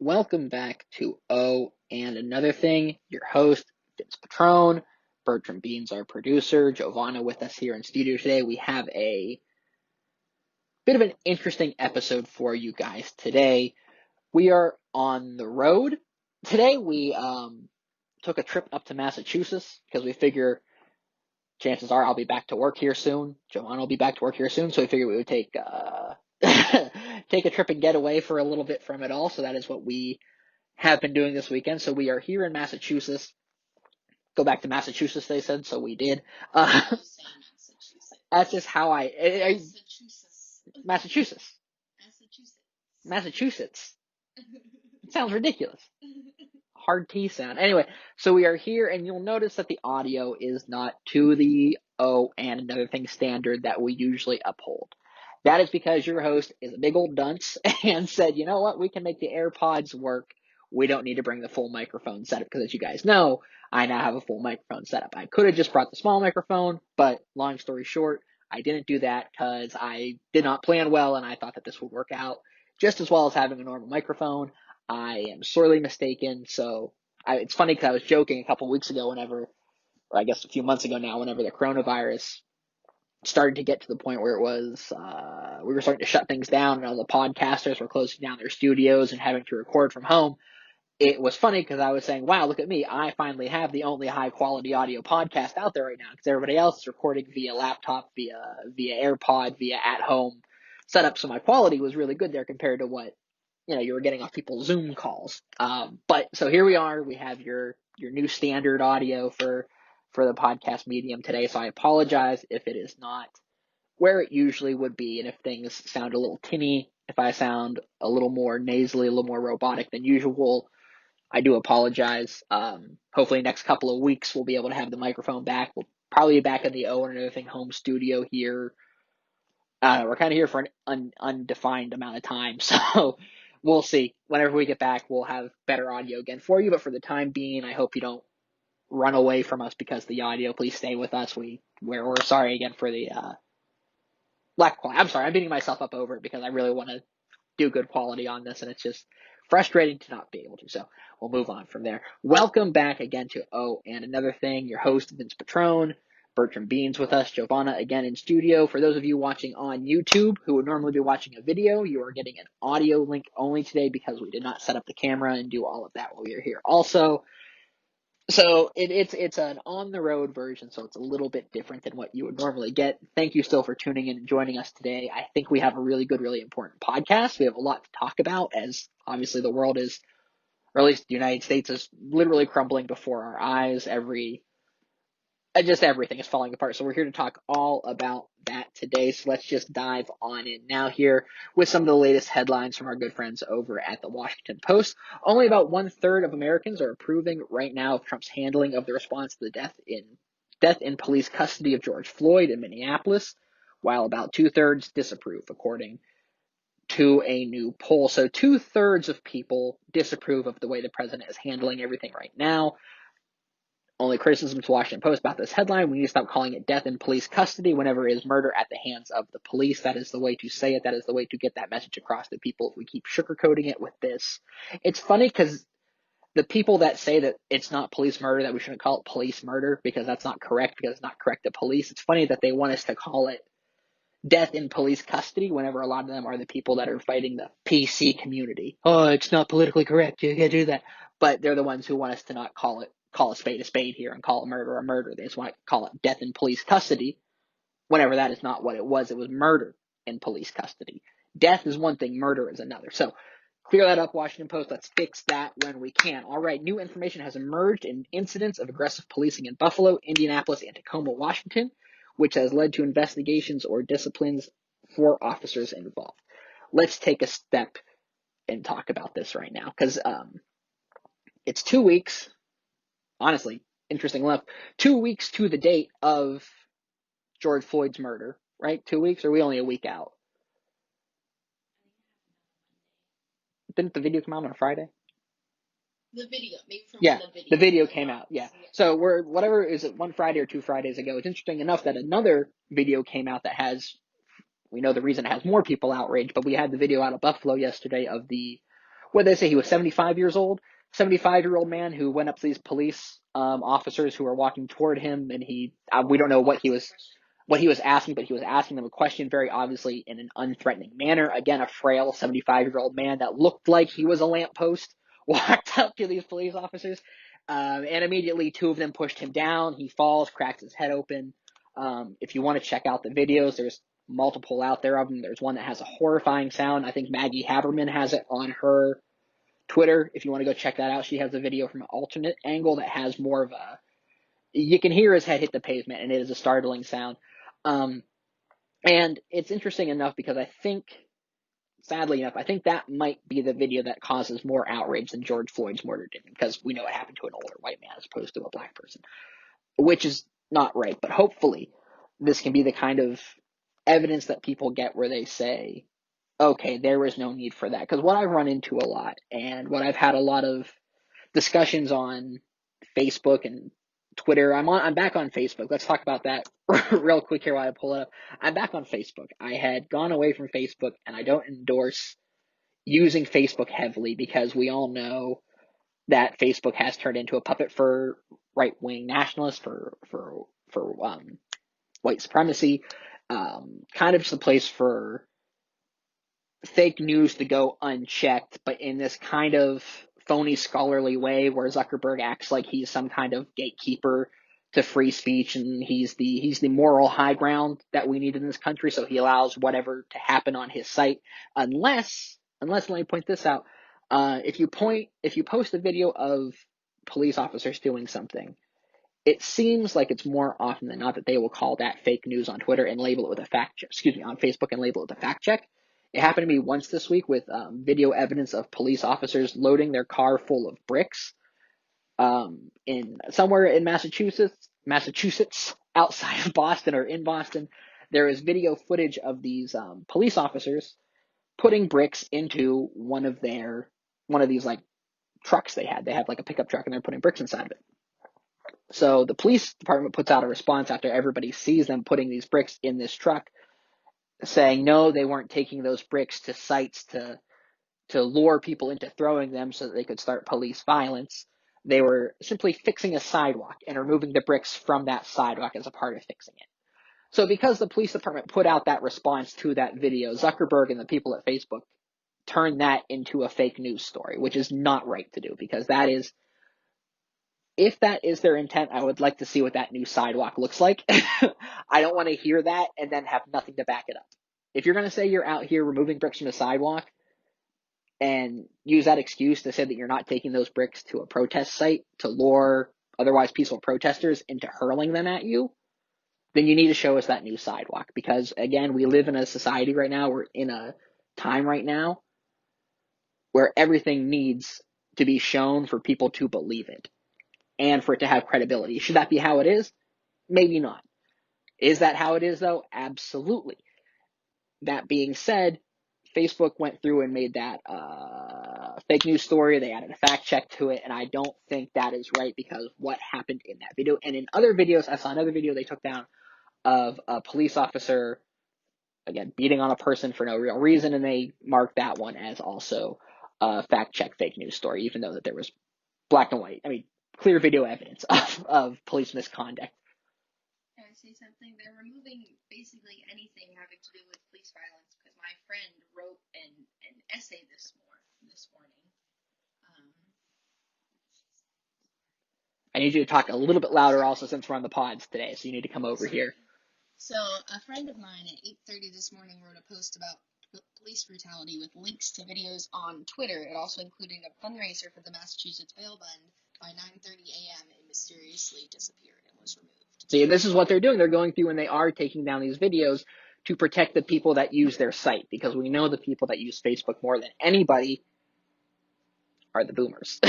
Welcome back to and Another Thing. Your host, Vince Patrone. Bertram Beans, our producer. Giovanna with us here in studio today. We have a bit of an interesting episode for you guys today. We are on the road. Today we took a trip up to Massachusetts because we figure chances are I'll be back to work here soon. Giovanna will be back to work here soon, so we figured we would take take a trip and get away for a little bit from it all. So that is what we have been doing this weekend. So we are here in Massachusetts. Go back to Massachusetts, they said, so we did. That's just how Massachusetts. It sounds ridiculous. Hard T sound. Anyway, so we are here, and you'll notice that the audio is not to the and Another Thing standard that we usually uphold. That is because your host is a big old dunce and said, you know what, we can make the AirPods work. We don't need to bring the full microphone setup because, as you guys know, I now have a full microphone setup. I could have just brought the small microphone, but long story short, I didn't do that because I did not plan well, and I thought that this would work out just as well as having a normal microphone. I am sorely mistaken. So it's funny because I was joking a couple weeks ago or I guess a few months ago now, whenever the coronavirus started to get to the point where it was, we were starting to shut things down and all the podcasters were closing down their studios and having to record from home. It was funny because I was saying, wow, look at me. I finally have the only high quality audio podcast out there right now because everybody else is recording via laptop, via AirPod, via at home setup. So my quality was really good there compared to what, you were getting off people's Zoom calls. But so here we are. We have your new standard audio for the podcast medium today. So I apologize if it is not where it usually would be, and if things sound a little tinny, if I sound a little more nasally, a little more robotic than usual, I do apologize. Hopefully next couple of weeks we'll be able to have the microphone back. We'll probably be back in the and Another Thing home studio here. We're kind of here for an undefined amount of time, so we'll see. Whenever we get back, we'll have better audio again for you. But for the time being, I hope you don't run away from us because of the audio. Please stay with us. We're sorry again for the lack of quality. I'm sorry. I'm beating myself up over it because I really want to do good quality on this, and it's just frustrating to not be able to. So we'll move on from there. Welcome back again to and Another Thing. Your host, Vince Patrone. Bertram Beans with us, Giovanna again in studio. For those of you watching on YouTube who would normally be watching a video, you are getting an audio link only today because we did not set up the camera and do all of that while we are here. Also, so it's an on the road version, so it's a little bit different than what you would normally get. Thank you still for tuning in and joining us today. I think we have a really good, really important podcast. We have a lot to talk about, as obviously the world is, or at least the United States is literally crumbling before our eyes. Just everything is falling apart. So we're here to talk all about that today. So let's just dive on in now here with some of the latest headlines from our good friends over at the Washington Post. Only about 1/3 of Americans are approving right now of Trump's handling of the response to the death in police custody of George Floyd in Minneapolis, while about 2/3 disapprove, according to a new poll. So 2/3 of people disapprove of the way the president is handling everything right now. Only criticism to Washington Post about this headline: we need to stop calling it death in police custody whenever it is murder at the hands of the police. That is the way to say it. That is the way to get that message across to people. If we keep sugarcoating it with this, it's funny because the people that say that it's not police murder, that we shouldn't call it police murder because that's not correct, because it's not correct to police. It's funny that they want us to call it death in police custody whenever a lot of them are the people that are fighting the PC community. Oh, it's not politically correct. You can't do that. But they're the ones who want us to not call a spade here and call a murder. They just want to call it death in police custody whenever that is not what it was. It was murder in police custody. Death is one thing, murder is another. So clear that up, Washington Post. Let's fix that when we can. All right, new information has emerged in incidents of aggressive policing in Buffalo, Indianapolis, and Tacoma, Washington, which has led to investigations or disciplines for officers involved. Let's take a step and talk about this right now because it's 2 weeks. Honestly, interesting enough, 2 weeks to the date of George Floyd's murder, right? 2 weeks, or are we only a week out? Didn't the video come out on a Friday? The video, maybe from yeah, the video came out, yeah. So we're, whatever, is it one Friday or 2 Fridays ago? It's interesting enough that another video came out that has, we know the reason it has more people outraged, but we had the video out of Buffalo yesterday of what did they say? He was 75 years old. 75-year-old man who went up to these police officers who were walking toward him, and we don't know what he was asking, but he was asking them a question very obviously in an unthreatening manner. Again, a frail 75-year-old man that looked like he was a lamppost walked up to these police officers, and immediately two of them pushed him down. He falls, cracks his head open. If you want to check out the videos, there's multiple out there of them. There's one that has a horrifying sound. I think Maggie Haberman has it on her Twitter. If you want to go check that out, she has a video from an alternate angle that has more of a, you can hear his head hit the pavement, and it is a startling sound. And it's interesting enough because I think, sadly enough, I think that might be the video that causes more outrage than George Floyd's murder did, because we know it happened to an older white man as opposed to a black person, which is not right. But hopefully this can be the kind of evidence that people get where they say, okay, there was no need for that. Because what I've run into a lot, and what I've had a lot of discussions on Facebook and Twitter. I'm back on Facebook. Let's talk about that real quick here while I pull it up. I'm back on Facebook. I had gone away from Facebook, and I don't endorse using Facebook heavily because we all know that Facebook has turned into a puppet for right-wing nationalists, for white supremacy, kind of just a place for fake news to go unchecked, but in this kind of phony scholarly way where Zuckerberg acts like he's some kind of gatekeeper to free speech, and he's the moral high ground that we need in this country, so he allows whatever to happen on his site, unless let me point this out. If you post a video of police officers doing something, it seems like it's more often than not that they will call that fake news on Twitter and label it with a fact check, on Facebook, and label it with a fact check. It happened to me once this week with video evidence of police officers loading their car full of bricks in somewhere in Massachusetts, outside of Boston or in Boston. There is video footage of these police officers putting bricks into one of these like trucks they had. They had like a pickup truck, and they're putting bricks inside of it. So the police department puts out a response after everybody sees them putting these bricks in this truck, saying no, they weren't taking those bricks to sites to lure people into throwing them so that they could start police violence. They were simply fixing a sidewalk and removing the bricks from that sidewalk as a part of fixing it. So because the police department put out that response to that video, Zuckerberg and the people at Facebook turned that into a fake news story, which is not right to do, because that is, if that is their intent, I would like to see what that new sidewalk looks like. I don't want to hear that and then have nothing to back it up. If you're going to say you're out here removing bricks from the sidewalk and use that excuse to say that you're not taking those bricks to a protest site to lure otherwise peaceful protesters into hurling them at you, then you need to show us that new sidewalk. Because again, we live in a society right now, we're in a time right now where everything needs to be shown for people to believe it and for it to have credibility. Should that be how it is? Maybe not. Is that how it is, though? Absolutely. That being said, Facebook went through and made that fake news story. They added a fact check to it, and I don't think that is right because what happened in that video. And in other videos, I saw another video they took down of a police officer, again, beating on a person for no real reason, and they marked that one as also a fact check fake news story, even though that there was black and white, clear video evidence of police misconduct. Can I say something? They're removing basically anything having to do with police violence because my friend wrote an essay this morning. I need you to talk a little bit louder also, since we're on the pods today, so you need to come over here. So a friend of mine at 8:30 this morning wrote a post about police brutality with links to videos on Twitter. It also included a fundraiser for the Massachusetts bail bond. By 9:30 a.m., it mysteriously disappeared and was removed. See, this is what they're doing. They're going through and they are taking down these videos to protect the people that use their site, because we know the people that use Facebook more than anybody are the boomers.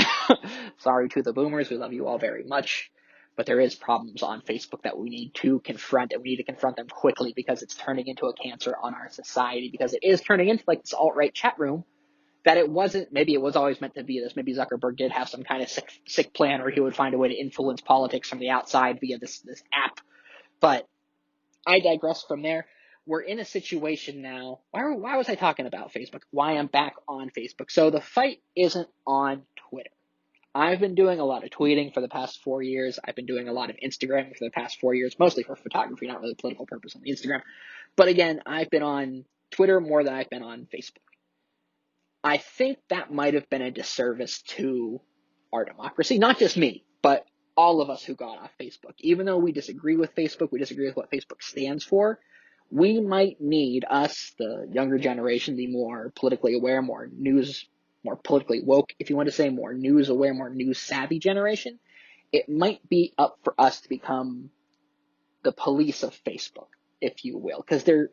Sorry to the boomers. We love you all very much. But there is problems on Facebook that we need to confront, and we need to confront them quickly because it's turning into a cancer on our society, because it is turning into like this alt-right chat room that it wasn't. Maybe it was always meant to be this. Maybe Zuckerberg did have some kind of sick plan where he would find a way to influence politics from the outside via this app. But I digress from there. we're in a situation now. Why was I talking about Facebook? Why I'm back on Facebook. So the fight isn't on Twitter. I've been doing a lot of tweeting for the past 4 years. I've been doing a lot of Instagramming for the past 4 years, mostly for photography, not really political purpose on the Instagram. But again, I've been on Twitter more than I've been on Facebook. I think that might have been a disservice to our democracy. Not just me, but all of us who got off Facebook. Even though we disagree with Facebook, we disagree with what Facebook stands for, we might need, us, the younger generation, the more politically aware, more politically woke, if you want to say, more news aware, more news savvy generation, it might be up for us to become the police of Facebook, if you will. Because there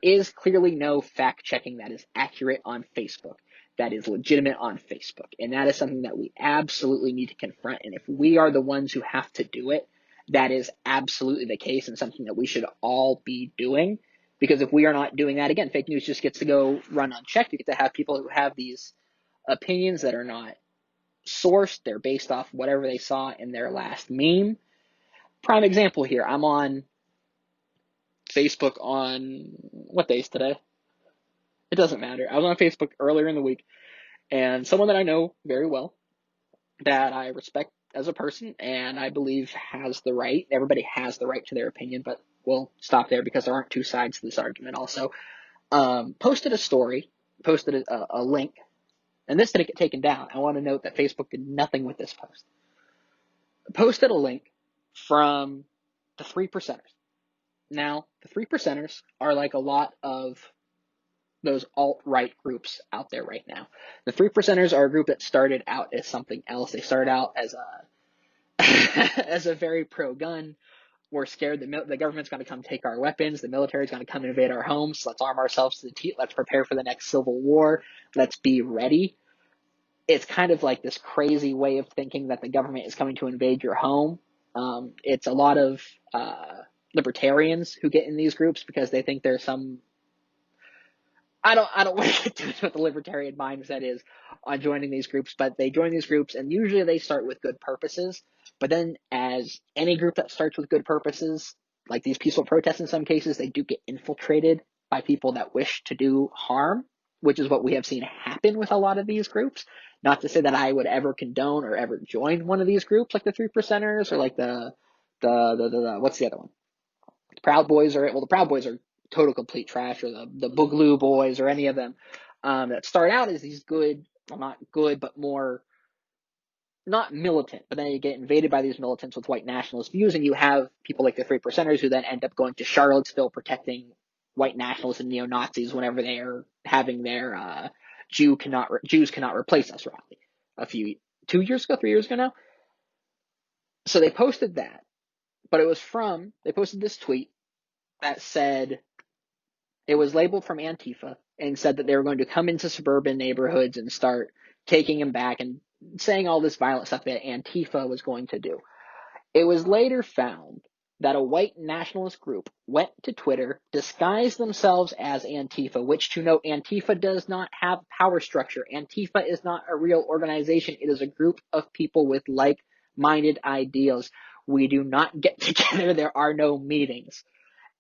is clearly no fact checking that is accurate on Facebook, that is legitimate on Facebook. And that is something that we absolutely need to confront. And if we are the ones who have to do it, that is absolutely the case and something that we should all be doing. Because if we are not doing that, again, fake news just gets to go run unchecked. You get to have people who have these opinions that are not sourced. They're based off whatever they saw in their last meme. Prime example here. I'm on Facebook on, what day is today? It doesn't matter. I was on Facebook earlier in the week, and someone that I know very well, that I respect as a person, and I believe has the right, everybody has the right to their opinion, but we'll stop there because there aren't two sides to this argument also, posted a story, posted a link, and this didn't get taken down. I want to note that Facebook did nothing with this post. Posted a link from the 3%ers. Now, the 3%ers are like a lot of those alt-right groups out there right now. The 3%ers are a group that started out as something else. They started out as as a very pro-gun. We're scared the government's going to come take our weapons. The military's going to come invade our homes. Let's arm ourselves to the teeth. Let's prepare for the next civil war. Let's be ready. It's kind of like this crazy way of thinking that the government is coming to invade your home. It's a lot of libertarians who get in these groups because they think there's some, I don't want to get too much what the libertarian mindset is on joining these groups, but they join these groups and usually they start with good purposes. But then, as any group that starts with good purposes, like these peaceful protests in some cases, they do get infiltrated by people that wish to do harm, which is what we have seen happen with a lot of these groups. Not to say that I would ever condone or ever join one of these groups, like the 3%ers or like the what's the other one? The Proud Boys are, well, the Proud Boys are total complete trash, or the Boogaloo Boys, or any of them, that start out as these good, well, not good, but more, not militant, but then you get invaded by these militants with white nationalist views, and you have people like the 3%ers who then end up going to Charlottesville protecting white nationalists and neo-Nazis whenever they are having their Jews cannot replace us rally 2 years ago, 3 years ago now. So they posted that, but they posted this tweet that said, it was labeled from Antifa and said that they were going to come into suburban neighborhoods and start taking them back and saying all this violent stuff that Antifa was going to do. It was later found that a white nationalist group went to Twitter, disguised themselves as Antifa, which, to note, Antifa does not have power structure. Antifa is not a real organization. It is a group of people with like-minded ideals. We do not get together. There are no meetings.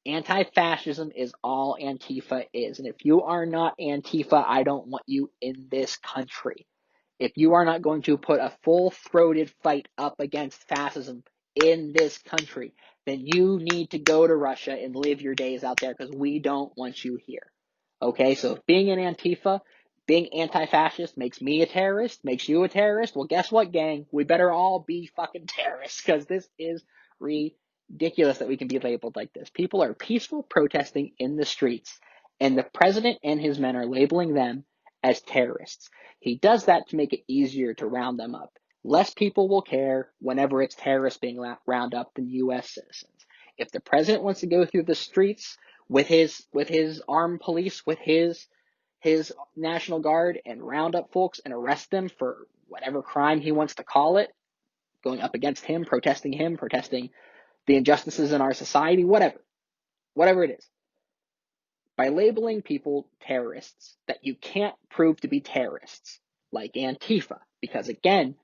Anti-fascism is all Antifa is. And if you are not Antifa, I don't want you in this country. If you are not going to put a full-throated fight up against fascism in this country, then you need to go to Russia and live your days out there, because we don't want you here. Okay, so if being an Antifa, being anti-fascist makes me a terrorist, makes you a terrorist, well, guess what, gang? We better all be fucking terrorists, because this is ridiculous that we can be labeled like this. People are peaceful protesting in the streets, and the president and his men are labeling them as terrorists. He does that to make it easier to round them up. Less people will care whenever it's terrorists being round up than U.S. citizens. If the president wants to go through the streets with his armed police, with his National Guard, and round up folks and arrest them for whatever crime he wants to call it, going up against him, protesting the injustices in our society, whatever it is, by labeling people terrorists that you can't prove to be terrorists, like Antifa, because again,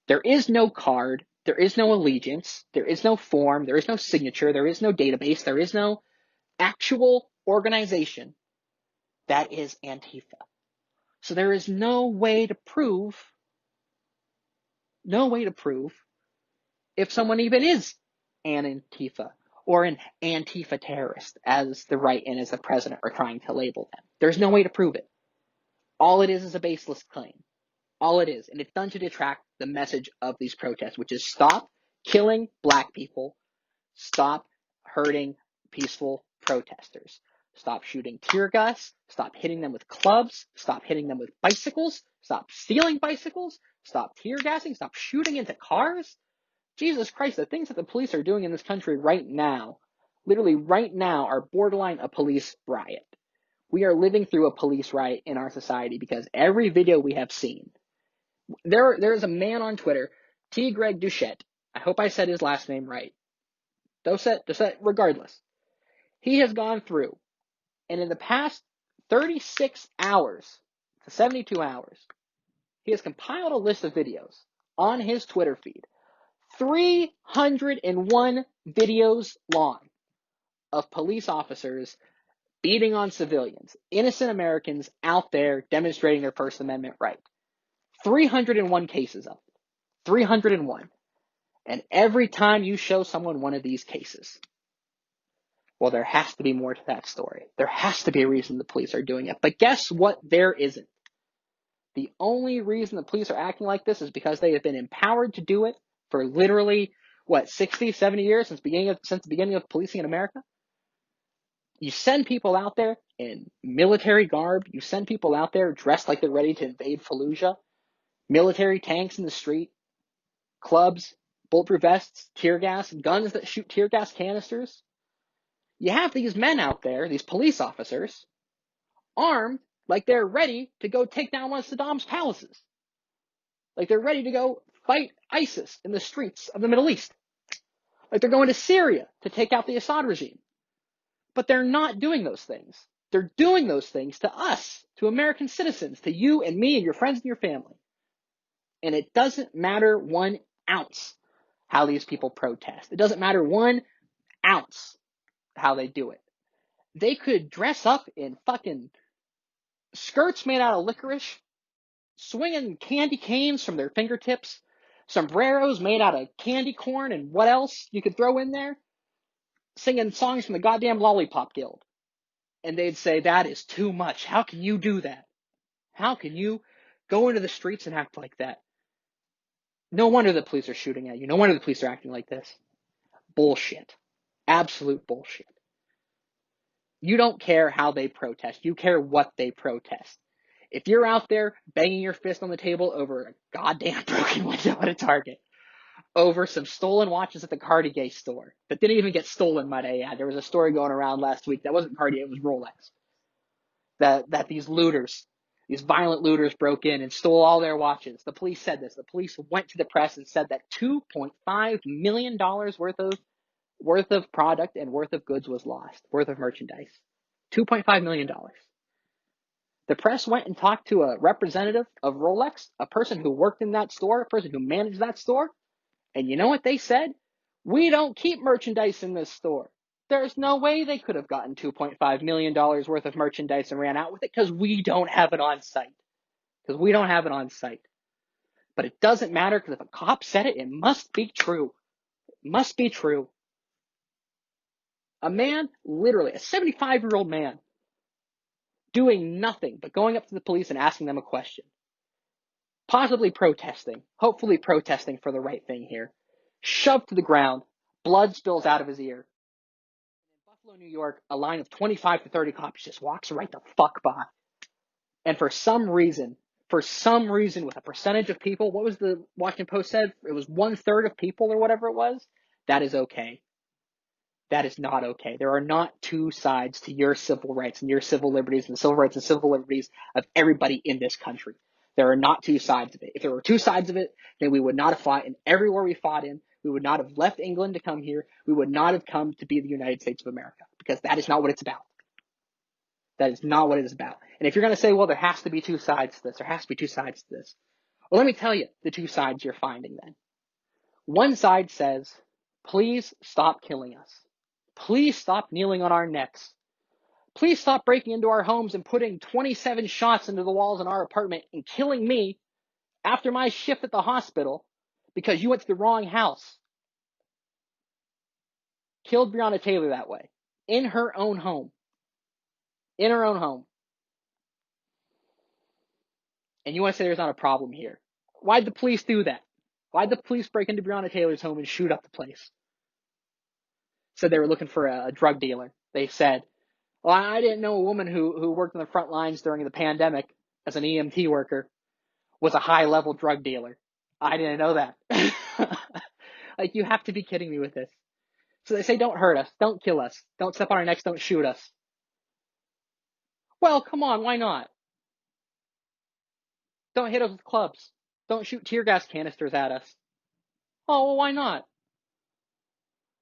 there is no card, there is no allegiance, there is no form, there is no signature, there is no database, there is no actual organization that is Antifa. So there is no way to prove if someone even is an Antifa or an Antifa terrorist, as the right and as the president are trying to label them. There's no way to prove it. All it is a baseless claim. All it is. And it's done to detract the message of these protests, which is stop killing black people, stop hurting peaceful protesters, stop shooting tear gas, stop hitting them with clubs, stop hitting them with bicycles, stop stealing bicycles, stop tear gassing, stop shooting into cars. Jesus Christ, the things that the police are doing in this country right now, literally right now, are borderline a police riot. We are living through a police riot in our society because every video we have seen, there is a man on Twitter, T. Greg Doucette. I hope I said his last name right. Doucette, regardless. He has gone through, and in the past 36 hours to 72 hours, he has compiled a list of videos on his Twitter feed, 301 videos long, of police officers beating on civilians, innocent Americans out there demonstrating their First Amendment right. 301 cases of it. 301. And every time you show someone one of these cases, well, there has to be more to that story. There has to be a reason the police are doing it. But guess what? There isn't. The only reason the police are acting like this is because they have been empowered to do it for literally, 60, 70 years since the beginning of policing in America? You send people out there in military garb. You send people out there dressed like they're ready to invade Fallujah. Military tanks in the street, clubs, bulletproof vests, tear gas, guns that shoot tear gas canisters. You have these men out there, these police officers, armed like they're ready to go take down one of Saddam's palaces. Like they're ready to go fight ISIS in the streets of the Middle East. Like they're going to Syria to take out the Assad regime. But they're not doing those things. They're doing those things to us, to American citizens, to you and me and your friends and your family. And it doesn't matter 1 ounce how these people protest. It doesn't matter 1 ounce how they do it. They could dress up in fucking skirts made out of licorice, swinging candy canes from their fingertips, sombreros made out of candy corn and what else you could throw in there, singing songs from the goddamn Lollipop Guild. And they'd say, that is too much. How can you do that? How can you go into the streets and act like that? No wonder the police are shooting at you. No wonder the police are acting like this. Bullshit. Absolute bullshit. You don't care how they protest. You care what they protest. If you're out there banging your fist on the table over a goddamn broken window at a Target, over some stolen watches at the Cartier store that didn't even get stolen, might I add. There was a story going around last week that wasn't Cartier, it was Rolex. That these looters, these violent looters broke in and stole all their watches. The police said this. The police went to the press and said that $2.5 million worth of product and worth of goods was lost, worth of merchandise. $2.5 million. The press went and talked to a representative of Rolex, a person who worked in that store, a person who managed that store. And you know what they said? We don't keep merchandise in this store. There's no way they could have gotten $2.5 million worth of merchandise and ran out with it because we don't have it on site. Because we don't have it on site. But it doesn't matter because if a cop said it, it must be true. It must be true. A man, literally, a 75-year-old man, doing nothing but going up to the police and asking them a question. Possibly protesting, hopefully protesting for the right thing here. Shoved to the ground, blood spills out of his ear. In Buffalo, New York, a line of 25 to 30 cops just walks right the fuck by. And for some reason, with a percentage of people, what was the Washington Post said? It was 1/3 of people or whatever it was. That is okay. That is not okay. There are not two sides to your civil rights and your civil liberties and the civil rights and civil liberties of everybody in this country. There are not two sides of it. If there were two sides of it, then we would not have fought in everywhere we fought in. We would not have left England to come here. We would not have come to be the United States of America because that is not what it's about. That is not what it is about. And if you're going to say, well, there has to be two sides to this, well, let me tell you the two sides you're finding then. One side says, please stop killing us. Please stop kneeling on our necks. Please stop breaking into our homes and putting 27 shots into the walls in our apartment and killing me after my shift at the hospital because you went to the wrong house. Killed Breonna Taylor that way. In her own home. In her own home. And you want to say there's not a problem here. Why'd the police do that? Why'd the police break into Breonna Taylor's home and shoot up the place? Said they were looking for a drug dealer. They said, well, I didn't know a woman who worked in the front lines during the pandemic as an EMT worker was a high-level drug dealer. I didn't know that. Like, you have to be kidding me with this. So they say, don't hurt us. Don't kill us. Don't step on our necks. Don't shoot us. Well, come on. Why not? Don't hit us with clubs. Don't shoot tear gas canisters at us. Oh, well, why not?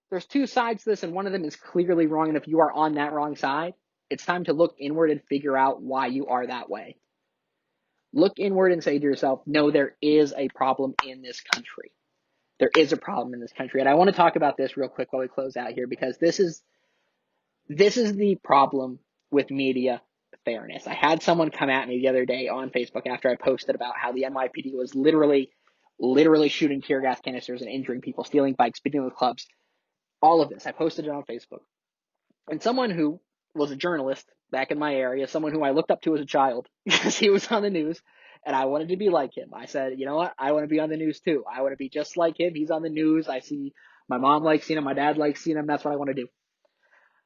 There's two sides to this, and one of them is clearly wrong, and if you are on that wrong side, it's time to look inward and figure out why you are that way. Look inward and say to yourself, no, there is a problem in this country. There is a problem in this country. And I want to talk about this real quick while we close out here, because this is the problem with media fairness. I had someone come at me the other day on Facebook after I posted about how the NYPD was literally shooting tear gas canisters and injuring people, stealing bikes, beating them with clubs. All of this. I posted it on Facebook. And someone who was a journalist back in my area, someone who I looked up to as a child because he was on the news, and I wanted to be like him. I said, you know what? I want to be on the news too. I want to be just like him. He's on the news. I see my mom likes seeing him. My dad likes seeing him. That's what I want to do.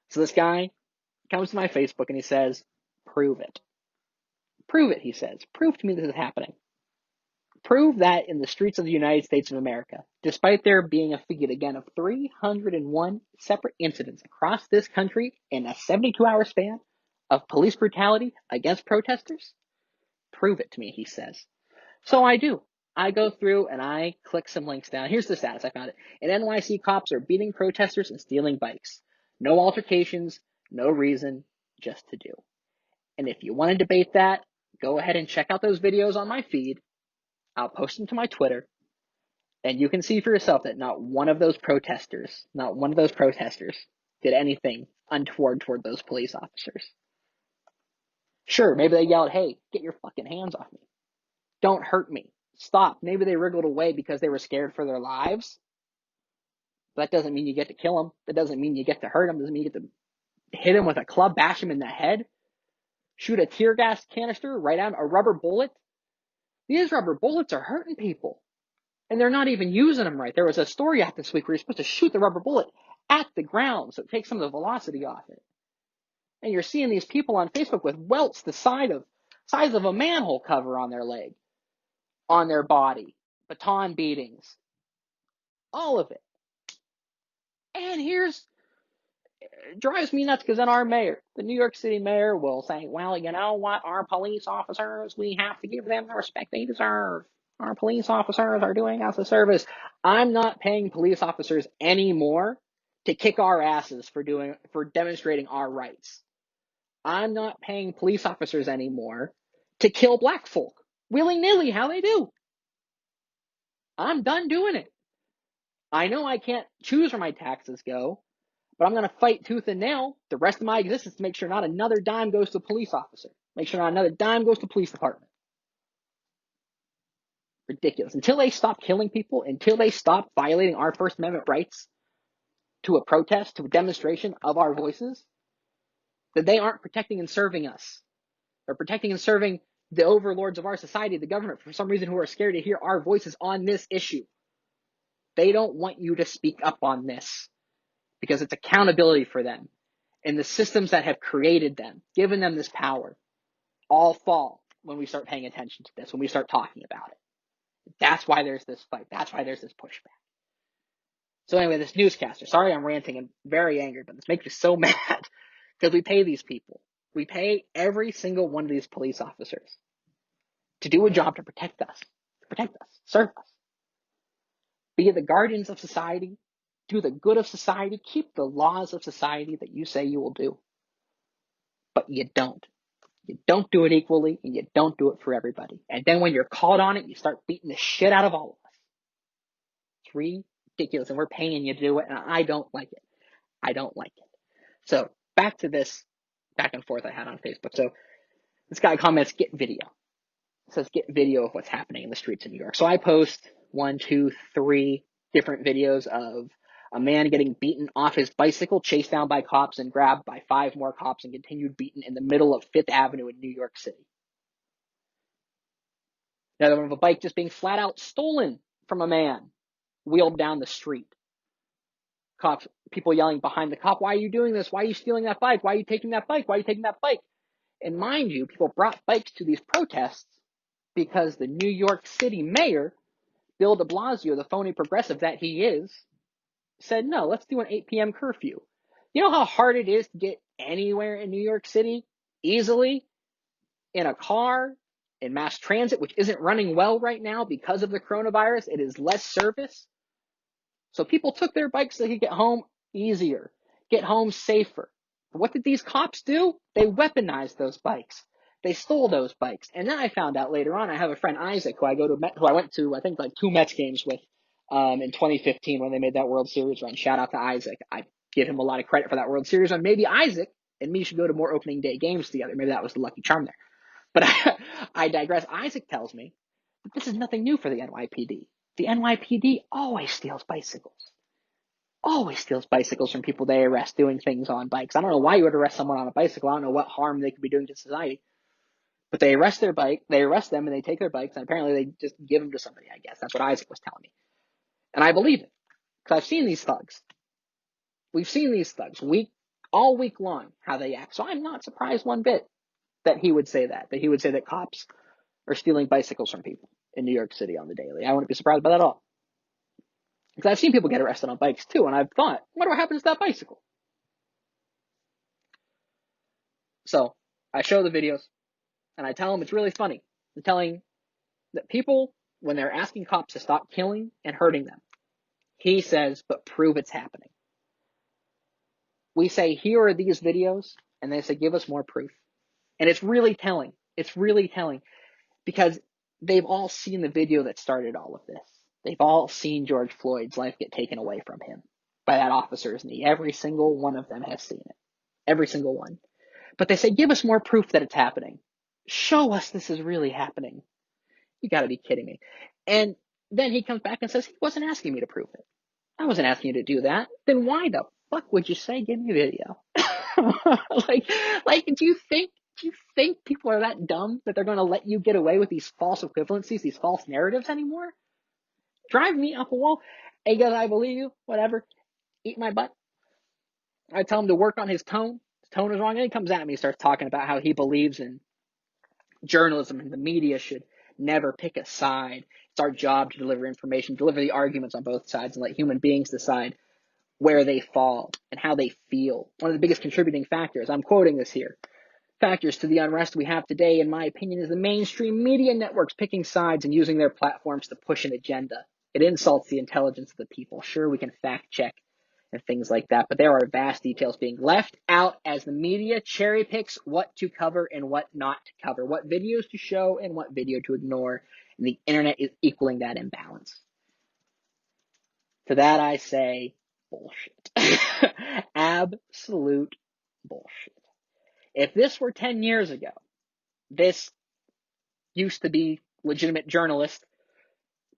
So this guy comes to my Facebook and he says, prove it. Prove it, he says. Prove to me this is happening. Prove that in the streets of the United States of America, despite there being a feed, again, of 301 separate incidents across this country in a 72-hour span of police brutality against protesters, prove it to me, he says. So I do. I go through and I click some links down. Here's the status. I found it. In NYC, cops are beating protesters and stealing bikes. No altercations, no reason, just to do. And if you want to debate that, go ahead and check out those videos on my feed. I'll post them to my Twitter, and you can see for yourself that not one of those protesters did anything untoward toward those police officers. Sure, maybe they yelled, hey, get your fucking hands off me. Don't hurt me. Stop. Maybe they wriggled away because they were scared for their lives. But that doesn't mean you get to kill them. That doesn't mean you get to hurt them. It doesn't mean you get to hit them with a club, bash them in the head, shoot a tear gas canister right at a rubber bullet. These rubber bullets are hurting people. And they're not even using them right. There was a story out this week where you're supposed to shoot the rubber bullet at the ground so it takes some of the velocity off it. And you're seeing these people on Facebook with welts the size of a manhole cover on their leg, on their body, baton beatings, all of it. And drives me nuts because then our mayor, the New York City mayor, will say, well, you know what, our police officers, we have to give them the respect they deserve. Our police officers are doing us a service. I'm not paying police officers anymore to kick our asses for demonstrating our rights. I'm not paying police officers anymore to kill black folk willy-nilly how they do. I'm done doing it. I know I can't choose where my taxes go, but I'm going to fight tooth and nail the rest of my existence to make sure not another dime goes to a police officer. Make sure not another dime goes to the police department. Ridiculous. Until they stop killing people, until they stop violating our First Amendment rights to a protest, to a demonstration of our voices, that they aren't protecting and serving us. They're protecting and serving the overlords of our society, the government, for some reason, who are scared to hear our voices on this issue. They don't want you to speak up on this because it's accountability for them. And the systems that have created them, given them this power, all fall when we start paying attention to this, when we start talking about it. That's why there's this fight. That's why there's this pushback. So anyway, this newscaster, sorry I'm ranting and very angry, but this makes me so mad because we pay these people. We pay every single one of these police officers to do a job to protect us, serve us. Be the guardians of society, do the good of society, keep the laws of society that you say you will do. But you don't. You don't do it equally, and you don't do it for everybody. And then when you're called on it, you start beating the shit out of all of us. It's ridiculous, and we're paying you to do it, and I don't like it. I don't like it. So back to this back and forth I had on Facebook. So this guy comments, get video. It says, get video of what's happening in the streets of New York. So I post 1, 2, 3 different videos of a man getting beaten off his bicycle, chased down by cops, and grabbed by 5 more cops and continued beaten in the middle of 5th Avenue in New York City. Another one of a bike just being flat out stolen from a man, wheeled down the street. Cops, people yelling behind the cop, why are you doing this? Why are you stealing that bike? Why are you taking that bike? Why are you taking that bike? And mind you, people brought bikes to these protests because the New York City mayor, Bill de Blasio, the phony progressive that he is, said, no, let's do an 8 p.m. curfew. You know how hard it is to get anywhere in New York City easily in a car, in mass transit, which isn't running well right now because of the coronavirus? It is less service. So people took their bikes so they could get home easier, get home safer. But what did these cops do? They weaponized those bikes. They stole those bikes. And then I found out later on, I have a friend, Isaac, who I went to, I think, like 2 Mets games with in 2015 when they made that World Series run. Shout out to Isaac. I give him a lot of credit for that World Series run. Maybe Isaac and me should go to more opening day games together. Maybe that was the lucky charm there. But I digress. Isaac tells me that this is nothing new for the NYPD. The NYPD always steals bicycles. Always steals bicycles from people they arrest doing things on bikes. I don't know why you would arrest someone on a bicycle. I don't know what harm they could be doing to society. But they arrest them and they take their bikes, and apparently they just give them to somebody, I guess. That's what Isaac was telling me. And I believe it. Because I've seen these thugs. We've seen these thugs all week long, how they act. So I'm not surprised one bit that he would say that he would say that cops are stealing bicycles from people in New York City on the daily. I wouldn't be surprised by that at all. Because I've seen people get arrested on bikes too, and I've thought, what happens to that bicycle? So I show the videos, and I tell them it's really funny. I'm telling that people, when they're asking cops to stop killing and hurting them, he says, but prove it's happening. We say, here are these videos, and they say, give us more proof. And it's really telling. It's really telling because they've all seen the video that started all of this. They've all seen George Floyd's life get taken away from him by that officer's knee. Every single one of them has seen it. Every single one. But they say, give us more proof that it's happening. Show us this is really happening. You gotta be kidding me. And then he comes back and says, he wasn't asking me to prove it. I wasn't asking you to do that. Then why the fuck would you say, give me a video? Do you think people are that dumb that they're going to let you get away with these false equivalencies, these false narratives anymore? Drive me up a wall. Hey, guys, I believe you. Whatever. Eat my butt. I tell him to work on his tone. His tone is wrong. And he comes at me and starts talking about how he believes in journalism and the media should never pick a side. It's our job to deliver information, deliver the arguments on both sides, and let human beings decide where they fall and how they feel. One of the biggest contributing factors, I'm quoting this here, factors to the unrest we have today, in my opinion, is the mainstream media networks picking sides and using their platforms to push an agenda. It insults the intelligence of the people. Sure, we can fact check and things like that, but there are vast details being left out as the media cherry picks what to cover and what not to cover, what videos to show and what video to ignore, and the internet is equaling that imbalance. To that I say, bullshit. Absolute bullshit. If this were 10 years ago, this used to be legitimate journalist,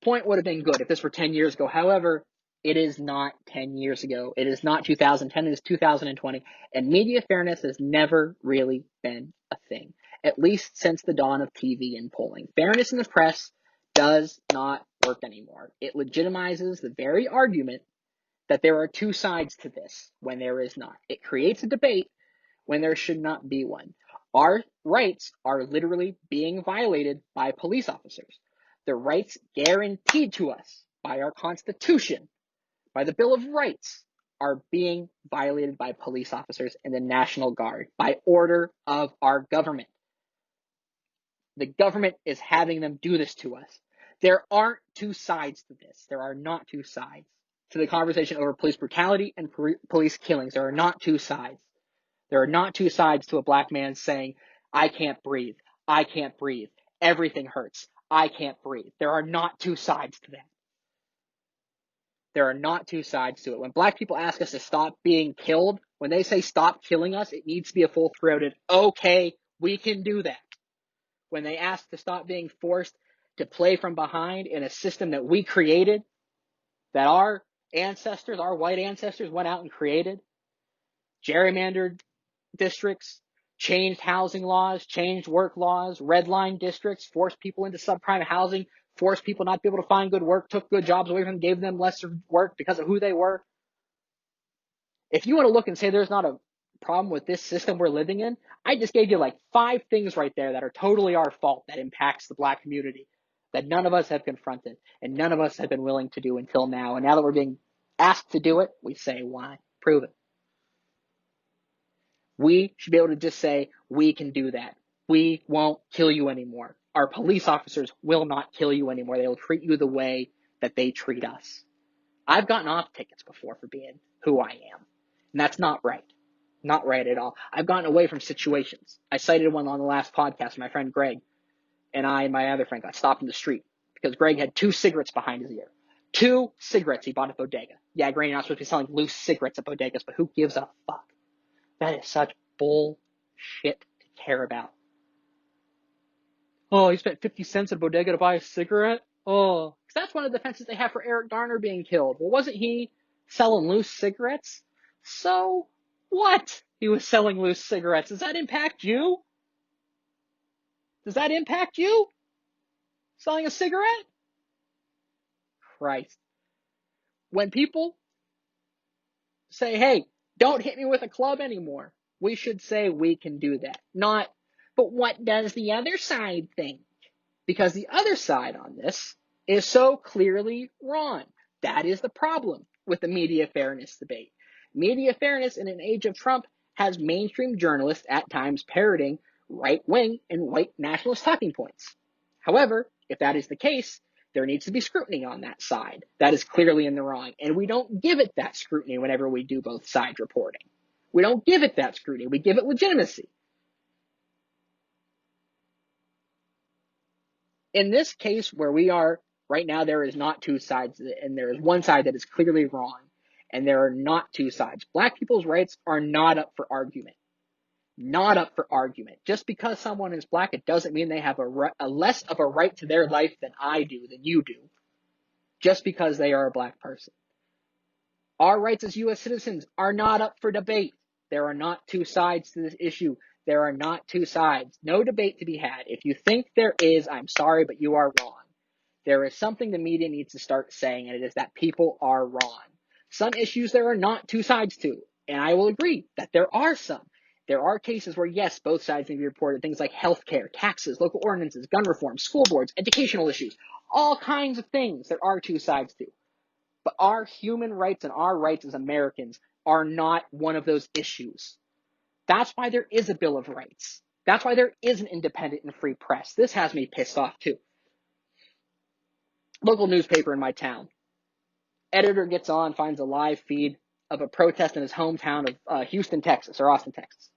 point would have been good if this were 10 years ago. However, it is not 10 years ago. It is not 2010. It is 2020. And media fairness has never really been a thing, at least since the dawn of TV and polling. Fairness in the press does not work anymore. It legitimizes the very argument that there are two sides to this when there is not. It creates a debate when there should not be one. Our rights are literally being violated by police officers. The rights guaranteed to us by our Constitution, by the Bill of Rights, are being violated by police officers and the National Guard by order of our government. The government is having them do this to us. There aren't two sides to this. There are not two sides to the conversation over police brutality and police killings. There are not two sides. There are not two sides to a black man saying, I can't breathe. I can't breathe. Everything hurts. I can't breathe. There are not two sides to that. There are not two sides to it. When black people ask us to stop being killed When they say stop killing us, it needs to be a full-throated, okay, we can do that. When they ask to stop being forced to play from behind in a system that we created, that our ancestors, our white ancestors went out and created, gerrymandered districts, changed housing laws, changed work laws, redline districts, forced people into subprime housing, forced people not to be able to find good work, took good jobs away from them, gave them lesser work because of who they were. If you want to look and say there's not a problem with this system we're living in, I just gave you like 5 things right there that are totally our fault that impacts the black community that none of us have confronted and none of us have been willing to do until now. And now that we're being asked to do it, we say, why? Prove it. We should be able to just say, we can do that. We won't kill you anymore. Our police officers will not kill you anymore. They will treat you the way that they treat us. I've gotten off tickets before for being who I am. And that's not right. Not right at all. I've gotten away from situations. I cited one on the last podcast. My friend Greg and I and my other friend got stopped in the street because Greg had 2 cigarettes behind his ear. 2 cigarettes he bought at bodega. Yeah, granted, you're not supposed to be selling loose cigarettes at bodegas, but who gives a fuck? That is such bullshit to care about. Oh, he spent 50 cents at a bodega to buy a cigarette? Oh, because that's one of the defenses they have for Eric Garner being killed. Well, wasn't he selling loose cigarettes? So what? He was selling loose cigarettes. Does that impact you? Does that impact you? Selling a cigarette? Christ. When people say, hey, don't hit me with a club anymore, we should say we can do that. Not, but what does the other side think? Because the other side on this is so clearly wrong. That is the problem with the media fairness debate. Media fairness in an age of Trump has mainstream journalists at times parroting right-wing and white nationalist talking points. However, if that is the case, there needs to be scrutiny on that side. That is clearly in the wrong. And we don't give it that scrutiny whenever we do both sides reporting. We don't give it that scrutiny. We give it legitimacy. In this case where we are right now, there is not 2 sides, and there is one side that is clearly wrong, and there are not 2 sides. Black people's rights are not up for argument. Not up for argument. Just because someone is black, it doesn't mean they have a less of a right to their life than I do, than you do, just because they are a black person. Our rights as U.S. citizens are not up for debate. There are not 2 sides to this issue. There are not 2 sides. No debate to be had. If you think there is, I'm sorry, but you are wrong. There is something the media needs to start saying, and it is that people are wrong. Some issues there are not 2 sides to, and I will agree that there are some. There are cases where, yes, both sides need to be reported. Things like healthcare, taxes, local ordinances, gun reform, school boards, educational issues, all kinds of things there are 2 sides to. But our human rights and our rights as Americans are not one of those issues. That's why there is a Bill of Rights. That's why there is an independent and free press. This has me pissed off too. Local newspaper in my town. Editor gets on, finds a live feed of a protest in his hometown of Houston, Texas, or Austin, Texas.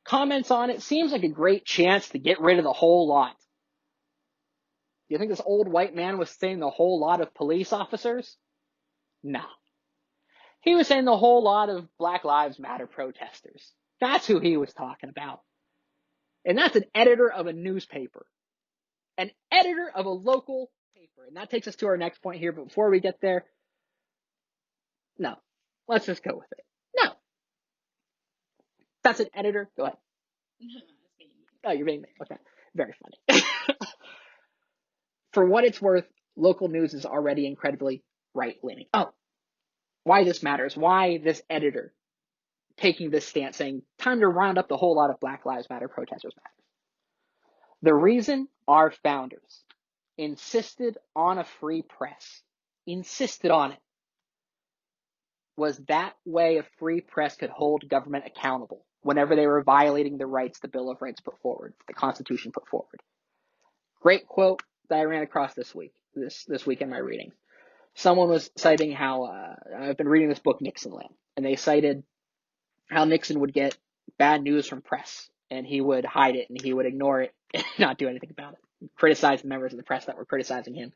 Comments on it, seems like a great chance to get rid of the whole lot. Do you think this old white man was saying the whole lot of police officers? No. He was saying the whole lot of Black Lives Matter protesters. That's who he was talking about. And that's an editor of a newspaper. An editor of a local paper. And that takes us to our next point here. But before we get there, no. Let's just go with it. No. That's an editor. Go ahead. Oh, you're being made. Okay. Very funny. For what it's worth, local news is already incredibly right-leaning. Oh, why this matters. Why this editor taking this stance saying, time to round up the whole lot of Black Lives Matter protesters matters. The reason our founders insisted on a free press, insisted on it, was that way a free press could hold government accountable whenever they were violating the rights the Bill of Rights put forward, the Constitution put forward. Great quote that I ran across this week in my reading. Someone was citing how, I've been reading this book, Nixonland, and they cited how Nixon would get bad news from press, and he would hide it, and he would ignore it, and not do anything about it. Criticize the members of the press that were criticizing him.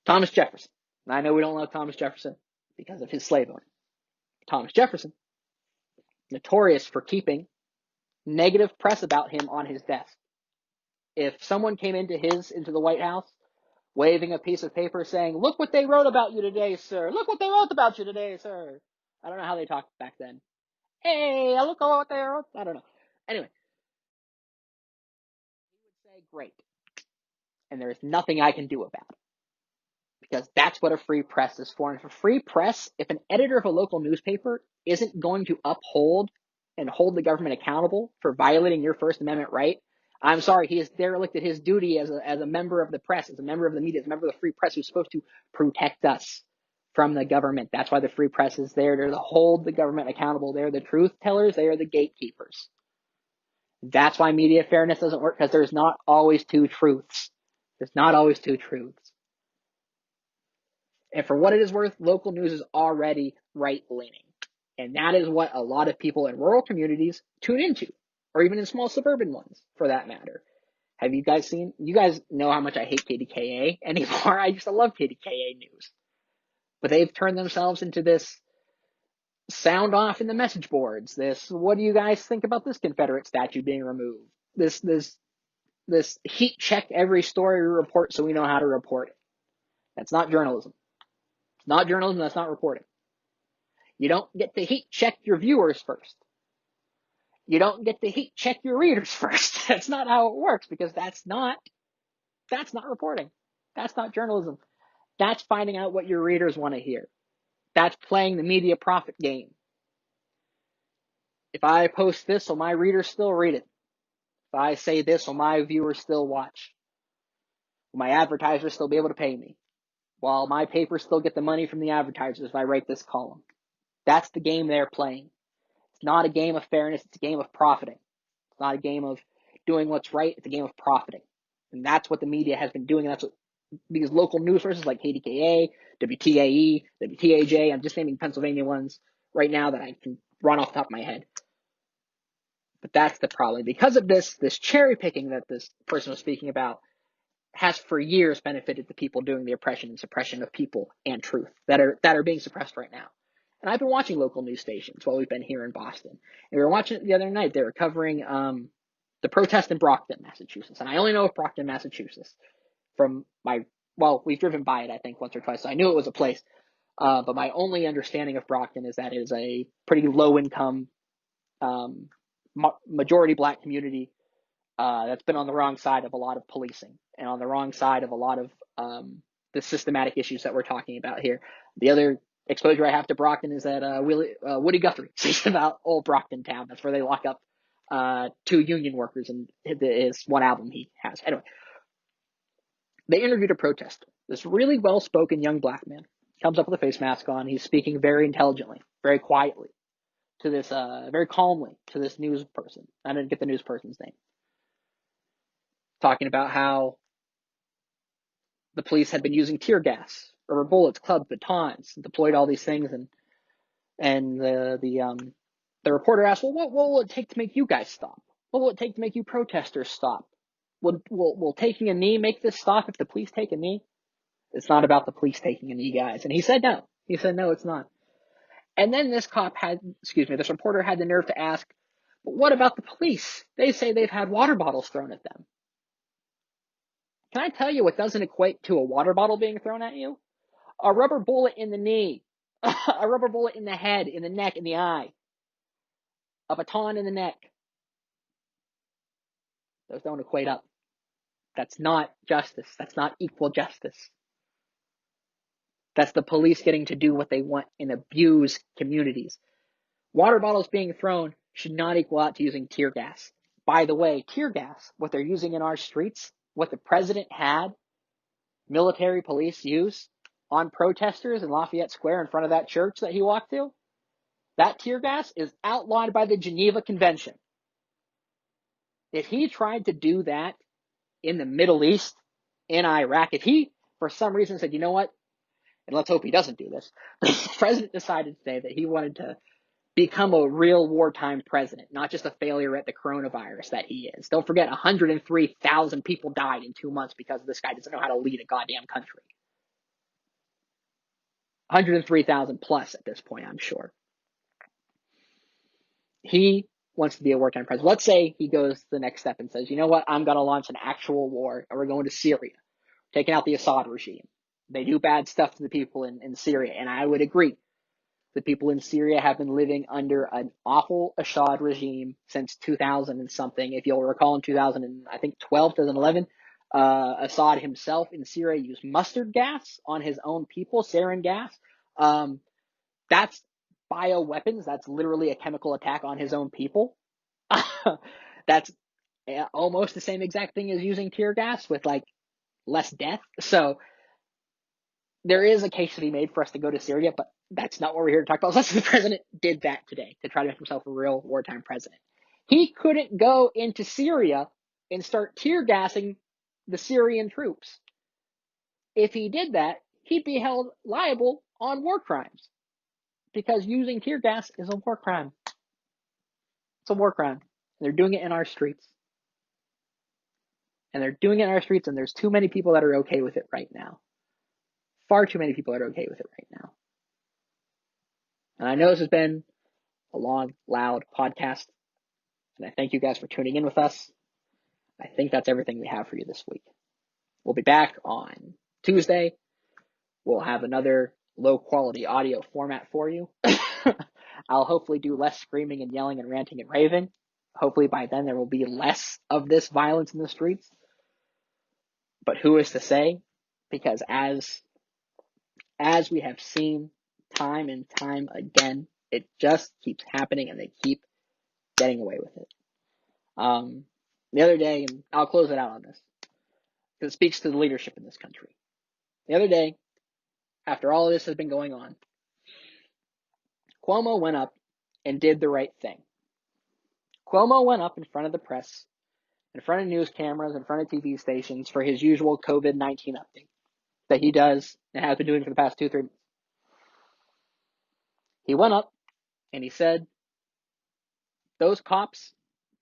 Thomas Jefferson. And I know we don't love Thomas Jefferson because of his slave owner. Thomas Jefferson, notorious for keeping negative press about him on his desk. If someone came into the White House waving a piece of paper saying, "Look what they wrote about you today, sir. Look what they wrote about you today, sir." I don't know how they talked back then. Hey, look at what they wrote. I don't know. Anyway, he would say, "Great." And there's nothing I can do about it. Because that's what a free press is for. And for free press, if an editor of a local newspaper isn't going to uphold and hold the government accountable for violating your First Amendment right, I'm sorry, he has derelicted his duty as a member of the press, as a member of the media, as a member of the free press who's supposed to protect us from the government. That's why the free press is there to hold the government accountable. They're the truth tellers. They are the gatekeepers. That's why media fairness doesn't work, because there's not always two truths. There's not always two truths. And for what it is worth, local news is already right-leaning. And that is what a lot of people in rural communities tune into, or even in small suburban ones, for that matter. Have you guys seen? You guys know how much I hate KDKA anymore. I used to love KDKA news. But they've turned themselves into this sound off in the message boards. This, what do you guys think about this Confederate statue being removed? This heat check every story we report so we know how to report it. That's not journalism. It's not journalism, that's not reporting. You don't get to heat check your viewers first. You don't get to heat check your readers first. That's not how it works, because that's not reporting. That's not journalism. That's finding out what your readers want to hear. That's playing the media profit game. If I post this, will my readers still read it? If I say this, will my viewers still watch? Will my advertisers still be able to pay me? Will my paper still get the money from the advertisers if I write this column? That's the game they're playing. It's not a game of fairness. It's a game of profiting. It's not a game of doing what's right. It's a game of profiting. And that's what the media has been doing. And that's what these local news sources like KDKA, WTAE, WTAJ, I'm just naming Pennsylvania ones right now that I can run off the top of my head. But that's the problem. Because of this cherry picking that this person was speaking about has for years benefited the people doing the oppression and suppression of people and truth that are being suppressed right now. And I've been watching local news stations while we've been here in Boston. And we were watching it the other night. They were covering the protest in Brockton, Massachusetts. And I only know of Brockton, Massachusetts from we've driven by it, I think, once or twice. So I knew it was a place. But my only understanding of Brockton is that it is a pretty low income, majority black community that's been on the wrong side of a lot of policing and on the wrong side of a lot of the systematic issues that we're talking about here. The other exposure I have to Brockton is that Woody Guthrie speaks about old Brockton town. That's where they lock up 2 union workers in his one album he has. Anyway, they interviewed a protester, this really well-spoken young black man. Comes up with a face mask on. He's speaking very intelligently, very quietly to this, very calmly to this news person. I didn't get the news person's name. Talking about how the police had been using tear gas, rubber bullets, clubs, batons, deployed all these things, and the reporter asked, "Well, what will it take to make you guys stop? What will it take to make you protesters stop? Will taking a knee make this stop if the police take a knee? It's not about the police taking a knee, guys." And he said no. He said no, it's not. And then this reporter had the nerve to ask, "But what about the police? They say they've had water bottles thrown at them." Can I tell you what doesn't equate to a water bottle being thrown at you? A rubber bullet in the knee, a rubber bullet in the head, in the neck, in the eye, a baton in the neck. Those don't equate up. That's not justice. That's not equal justice. That's the police getting to do what they want and abuse communities. Water bottles being thrown should not equal out to using tear gas. By the way, tear gas, what they're using in our streets, what the president had military police use on protesters in Lafayette Square in front of that church that he walked to, that tear gas is outlawed by the Geneva Convention. If he tried to do that in the Middle East, in Iraq, if he, for some reason, said, "You know what, and let's hope he doesn't do this," the president decided today that he wanted to become a real wartime president, not just a failure at the coronavirus that he is. Don't forget, 103,000 people died in 2 months because this guy doesn't know how to lead a goddamn country. 103,000 plus at this point, I'm sure. He wants to be a wartime president. Let's say he goes the next step and says, you know what, I'm going to launch an actual war, and we're going to Syria, taking out the Assad regime. They do bad stuff to the people in Syria, and I would agree. The people in Syria have been living under an awful Assad regime since 2000 and something. If you'll recall, in 2012, 2011, Assad himself in Syria used mustard gas on his own people, sarin gas. That's bioweapons. That's literally a chemical attack on his own people. That's almost the same exact thing as using tear gas with like less death. So there is a case to be made for us to go to Syria, but that's not what we're here to talk about. Unless the president did that today to try to make himself a real wartime president. He couldn't go into Syria and start tear gassing the Syrian troops. If he did that, he'd be held liable on war crimes because using tear gas is a war crime. It's a war crime. They're doing it in our streets. And they're doing it in our streets, and there's too many people that are okay with it right now. Far too many people that are okay with it right now. And I know this has been a long, loud podcast, and I thank you guys for tuning in with us. I think that's everything we have for you this week. We'll be back on Tuesday. We'll have another low-quality audio format for you. I'll hopefully do less screaming and yelling and ranting and raving. Hopefully by then there will be less of this violence in the streets. But who is to say? Because as we have seen time and time again, it just keeps happening and they keep getting away with it. The other day, and I'll close it out on this, because it speaks to the leadership in this country. The other day, after all of this has been going on, Cuomo went up and did the right thing. Cuomo went up in front of the press, in front of news cameras, in front of TV stations for his usual COVID-19 update that he does and has been doing for the past 2-3 months. He went up and he said, those cops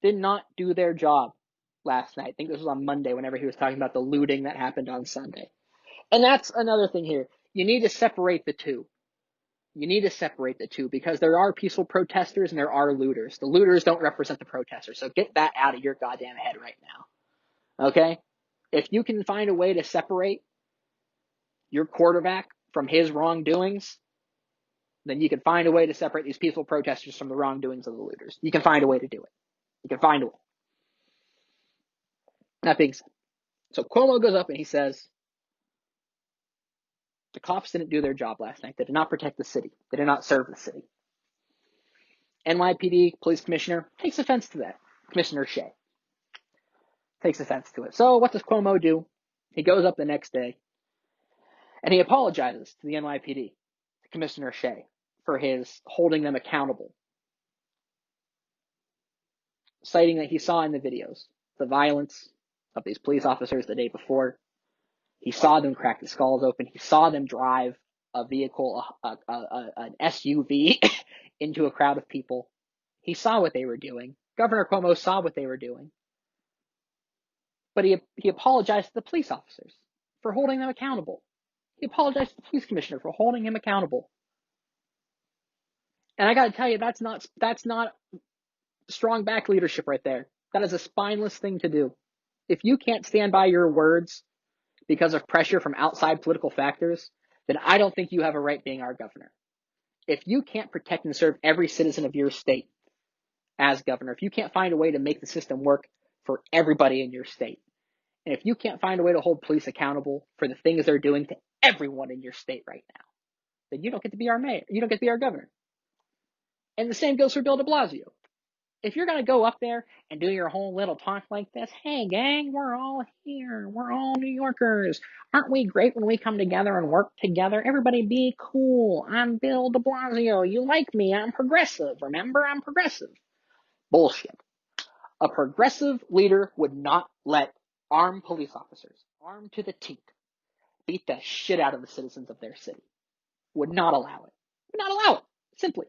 did not do their job last night. I think this was on Monday whenever he was talking about the looting that happened on Sunday. And that's another thing here. You need to separate the two. You need to separate the two because there are peaceful protesters and there are looters. The looters don't represent the protesters. So get that out of your goddamn head right now. Okay? If you can find a way to separate your quarterback from his wrongdoings, then you can find a way to separate these peaceful protesters from the wrongdoings of the looters. You can find a way to do it. You can find a way. That being said, so Cuomo goes up and he says, the cops didn't do their job last night. They did not protect the city. They did not serve the city. NYPD police commissioner takes offense to that. Commissioner Shea takes offense to it. So what does Cuomo do? He goes up the next day and he apologizes to the NYPD, to Commissioner Shea, for his holding them accountable, citing that he saw in the videos the violence of these police officers the day before. He saw them crack the skulls open. He saw them drive a vehicle, an SUV, into a crowd of people. He saw what they were doing. Governor Cuomo saw what they were doing. But he apologized to the police officers for holding them accountable. He apologized to the police commissioner for holding him accountable. And I got to tell you, that's not strong back leadership right there. That is a spineless thing to do. If you can't stand by your words because of pressure from outside political factors, then I don't think you have a right being our governor. If you can't protect and serve every citizen of your state as governor, if you can't find a way to make the system work for everybody in your state, and if you can't find a way to hold police accountable for the things they're doing to everyone in your state right now, then you don't get to be our mayor. You don't get to be our governor. And the same goes for Bill de Blasio. If you're going to go up there and do your whole little talk like this, hey gang, we're all here. We're all New Yorkers. Aren't we great when we come together and work together? Everybody be cool. I'm Bill de Blasio. You like me. I'm progressive. Remember, I'm progressive. Bullshit. A progressive leader would not let armed police officers, armed to the teeth, beat the shit out of the citizens of their city. Would not allow it. Would not allow it. Simply.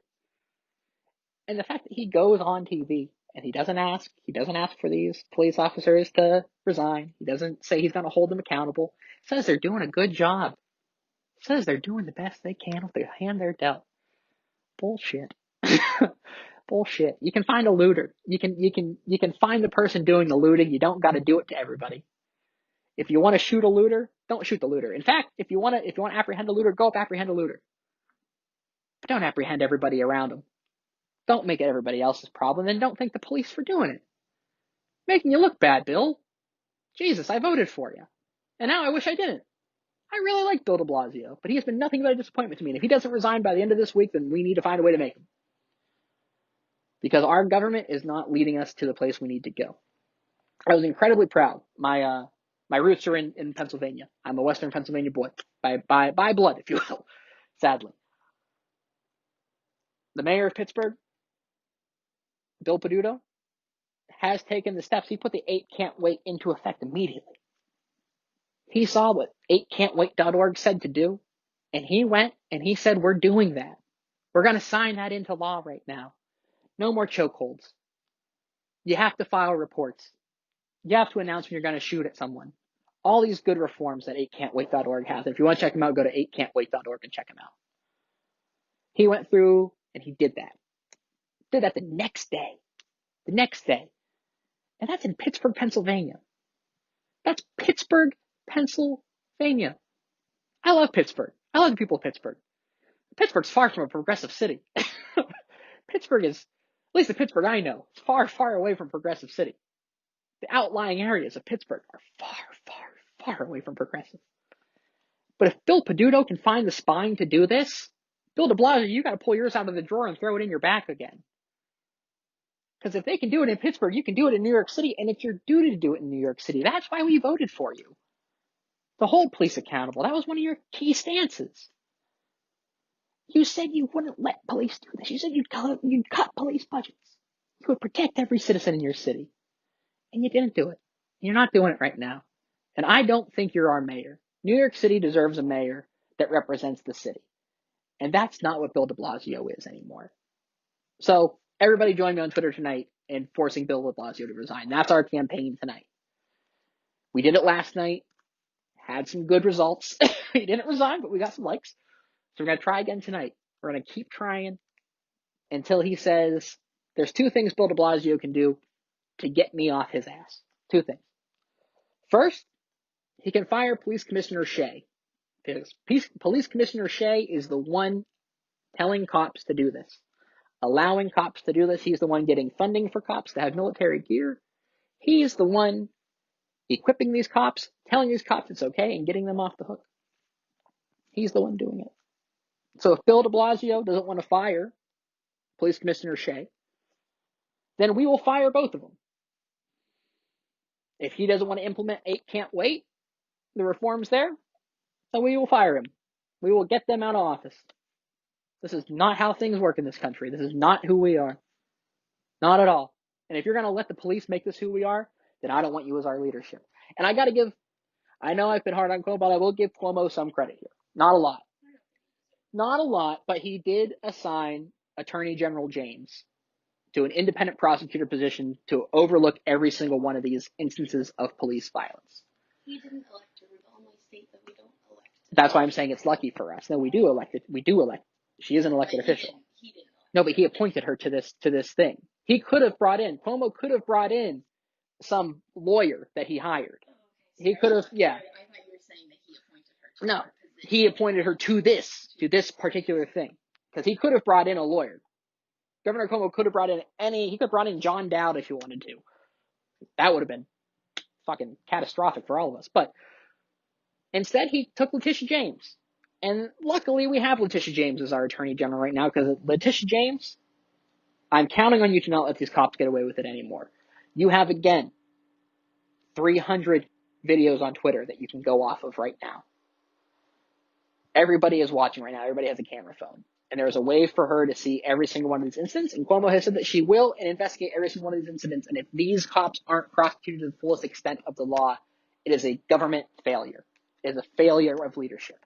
And the fact that he goes on TV and he doesn't ask for these police officers to resign. He doesn't say he's going to hold them accountable. He says they're doing a good job. He says they're doing the best they can with the hand they're dealt. Bullshit. Bullshit. You can find a looter. You can find the person doing the looting. You don't got to do it to everybody. If you want to shoot a looter, don't shoot the looter. In fact, if you want to apprehend a looter, go up apprehend a looter. But don't apprehend everybody around them. Don't make it everybody else's problem, and don't thank the police for doing it. Making you look bad, Bill. Jesus, I voted for you. And now I wish I didn't. I really like Bill de Blasio, but he has been nothing but a disappointment to me. And if he doesn't resign by the end of this week, then we need to find a way to make him. Because our government is not leading us to the place we need to go. I was incredibly proud. My roots are in Pennsylvania. I'm a Western Pennsylvania boy. By blood, if you will. Sadly. The mayor of Pittsburgh, Bill Peduto, has taken the steps. He put the 8 Can't Wait into effect immediately. He saw what 8can'twait.org said to do, and he went and he said, we're doing that. We're going to sign that into law right now. No more chokeholds. You have to file reports. You have to announce when you're going to shoot at someone. All these good reforms that 8can'twait.org has. If you want to check them out, go to 8can'twait.org and check them out. He went through and he did that. Did that the next day. The next day. And that's in Pittsburgh, Pennsylvania. That's Pittsburgh, Pennsylvania. I love Pittsburgh. I love the people of Pittsburgh. Pittsburgh's far from a progressive city. Pittsburgh is, at least the Pittsburgh I know, is far, far away from progressive city. The outlying areas of Pittsburgh are far, far, far away from progressive. But if Bill Peduto can find the spine to do this, Bill de Blasio, you got to pull yours out of the drawer and throw it in your back again. Because if they can do it in Pittsburgh, you can do it in New York City, and it's your duty to do it in New York City. That's why we voted for you. To hold police accountable. That was one of your key stances. You said you wouldn't let police do this. You said you'd cut police budgets. You would protect every citizen in your city. And you didn't do it. You're not doing it right now. And I don't think you're our mayor. New York City deserves a mayor that represents the city. And that's not what Bill de Blasio is anymore. So everybody join me on Twitter tonight in forcing Bill de Blasio to resign. That's our campaign tonight. We did it last night. Had some good results. He didn't resign, but we got some likes. So we're going to try again tonight. We're going to keep trying until he says there's 2 things Bill de Blasio can do to get me off his ass. 2 things. First, he can fire Police Commissioner Shea. Because Police Commissioner Shea is the one telling cops to do this. Allowing cops to do this. He's the one getting funding for cops to have military gear. He's the one equipping these cops, telling these cops it's okay, and getting them off the hook. He's the one doing it. So if Bill de Blasio doesn't want to fire Police Commissioner Shea, then we will fire both of them. If he doesn't want to implement 8 Can't Wait, the reforms there, then we will fire him. We will get them out of office. This is not how things work in this country. This is not who we are. Not at all. And if you're going to let the police make this who we are, then I don't want you as our leadership. And I know I've been hard on Cuomo, but I will give Cuomo some credit here. Not a lot. Not a lot, but he did assign Attorney General James to an independent prosecutor position to overlook every single one of these instances of police violence. He didn't elect her. The only state that we don't elect. That's why I'm saying it's lucky for us. No, we do elect it. We do elect. She is an elected official. He didn't No, but he appointed her to this thing. Cuomo could have brought in some lawyer that he hired. Oh, okay. He could have, yeah. I thought you were saying that he appointed her to No, her position. he appointed her to this particular thing. Because he could have brought in a lawyer. Governor Cuomo could have brought in he could have brought in John Dowd if he wanted to. That would have been fucking catastrophic for all of us. But instead, he took Letitia James. And luckily, we have Letitia James as our attorney general right now, because Letitia James, I'm counting on you to not let these cops get away with it anymore. You have, again, 300 videos on Twitter that you can go off of right now. Everybody is watching right now. Everybody has a camera phone. And there's a way for her to see every single one of these incidents. And Cuomo has said that she will investigate every single one of these incidents. And if these cops aren't prosecuted to the fullest extent of the law, it is a government failure. It is a failure of leadership.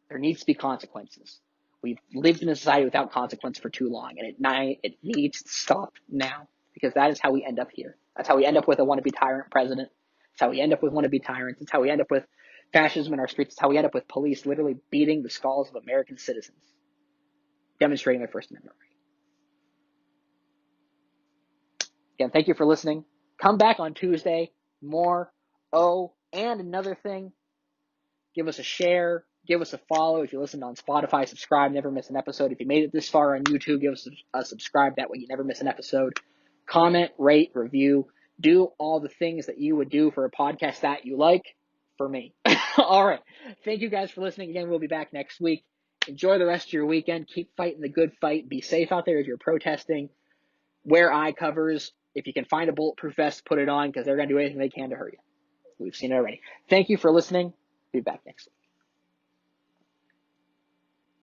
There needs to be consequences. We've lived in a society without consequence for too long. And it needs to stop now. Because that is how we end up here. That's how we end up with a wannabe tyrant president. That's how we end up with wannabe tyrants. That's how we end up with fascism in our streets. That's how we end up with police literally beating the skulls of American citizens, demonstrating their First Amendment right. Again, thank you for listening. Come back on Tuesday. More. Oh, and another thing, give us a share, give us a follow. If you listen on Spotify, subscribe, never miss an episode. If you made it this far on YouTube, give us a subscribe. That way you never miss an episode. Comment, rate, review. Do all the things that you would do for a podcast that you like for me. All right. Thank you guys for listening. Again, we'll be back next week. Enjoy the rest of your weekend. Keep fighting the good fight. Be safe out there as you're protesting. Wear eye covers. If you can find a bulletproof vest, put it on because they're going to do anything they can to hurt you. We've seen it already. Thank you for listening. Be back next week.